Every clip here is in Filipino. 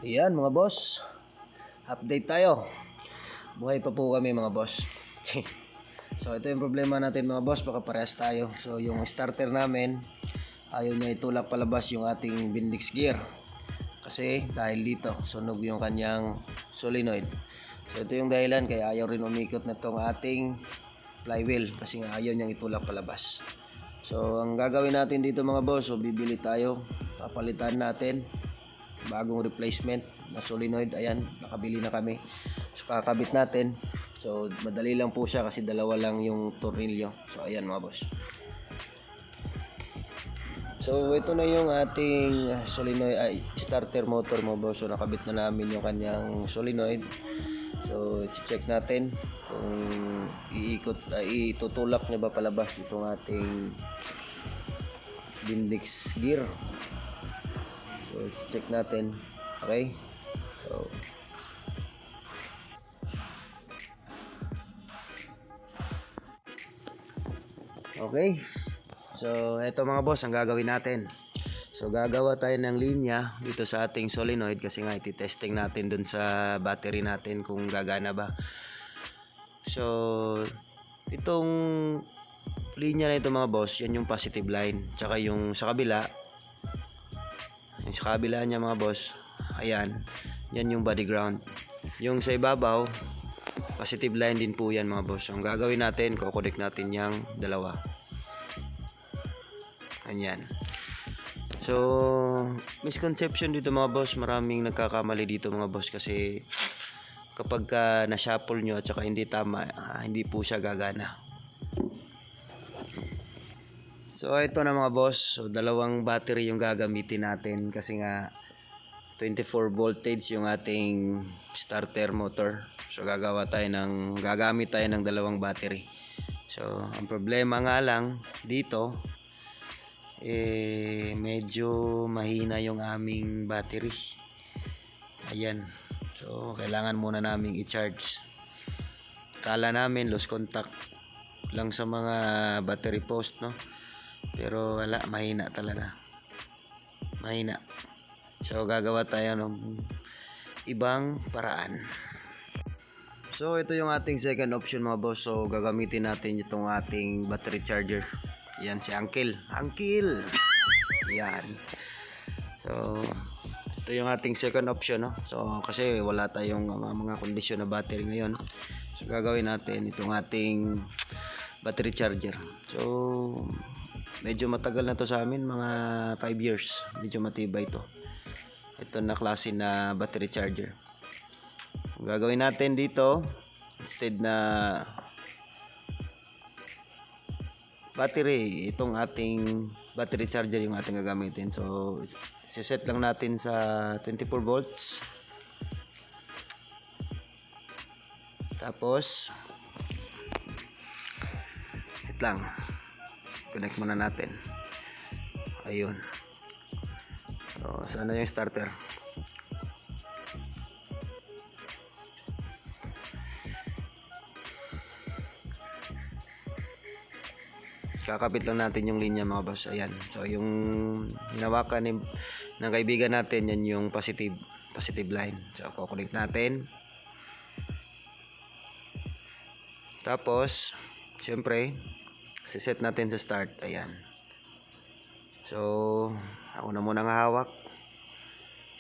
Ayan mga boss, update tayo. Buhay pa po kami mga boss. So ito yung problema natin mga boss, baka parehas tayo. So yung starter namin, ayaw niya itulak palabas yung ating Bendix gear. Kasi dahil dito, sunog yung kanyang solenoid. So ito yung dahilan kaya ayaw rin umikot na itong ating flywheel. Kasi nga ayaw niyang itulak palabas. So ang gagawin natin dito mga boss, so bibili tayo, papalitan natin bagong replacement na solenoid. Ayan, nakabili na kami. So kakabit natin. So madali lang po siya kasi dalawa lang yung tornilyo. So ayan mga boss. So ito na yung ating solenoid starter motor mga boss. So nakabit na namin yung kanyang solenoid. So i-check natin kung itutulak niya ba palabas itong ating Bendix gear. So check natin. Okay. So okay. So eto mga boss ang gagawin natin. So gagawa tayo ng linya dito sa ating solenoid kasi nga iti-testing natin dun sa battery natin kung gagana ba. So itong linya na ito mga boss, yan yung positive line. Tsaka yung sa kabila, yung sa kabila niya mga boss, ayan, yan yung body ground. Yung sa ibabaw, positive line din po yan mga boss. So, ang gagawin natin, kukonek natin yung dalawa. Ayan. So misconception dito mga boss, maraming nagkakamali dito mga boss kasi kapag na-shuffle nyo at saka hindi tama, hindi po siya gagana. So ito na mga boss, so dalawang battery yung gagamitin natin kasi nga 24 voltage yung ating starter motor. So gagamit tayo ng dalawang battery. So ang problema nga lang dito medyo mahina yung aming battery. Ayan. So kailangan muna naming i-charge. Kala namin lost contact lang sa mga battery post, no? Pero wala, mahina talaga. Mahina. So gagawa tayo ng ibang paraan. So ito yung ating second option mga boss. So gagamitin natin itong ating battery charger. Yan si Uncle. Uncle! Yan. So ito yung ating second option, no? So kasi wala tayong mga kondisyon na battery ngayon. So gagawin natin itong ating battery charger. So medyo matagal na to sa amin, mga 5 years. Medyo matibay to. Ito na klase na battery charger. Ang gagawin natin dito, instead na battery, itong ating battery charger yung ating gagamitin. So set lang natin sa 24 volts. Tapos wait lang, connect muna natin. Ayun. So sana yung starter. Kakapit lang natin yung linya mga boss. Ayan. So yung hinawakan ng kaibigan natin, yan yung positive line. So kukunik natin. Tapos syempre siset natin sa start. Ayan. So ako na muna hawak.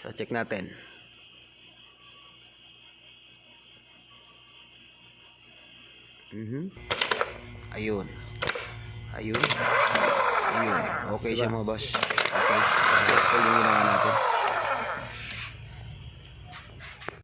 So check natin. Ayun. Ayun. Okay siya mga boss. Okay.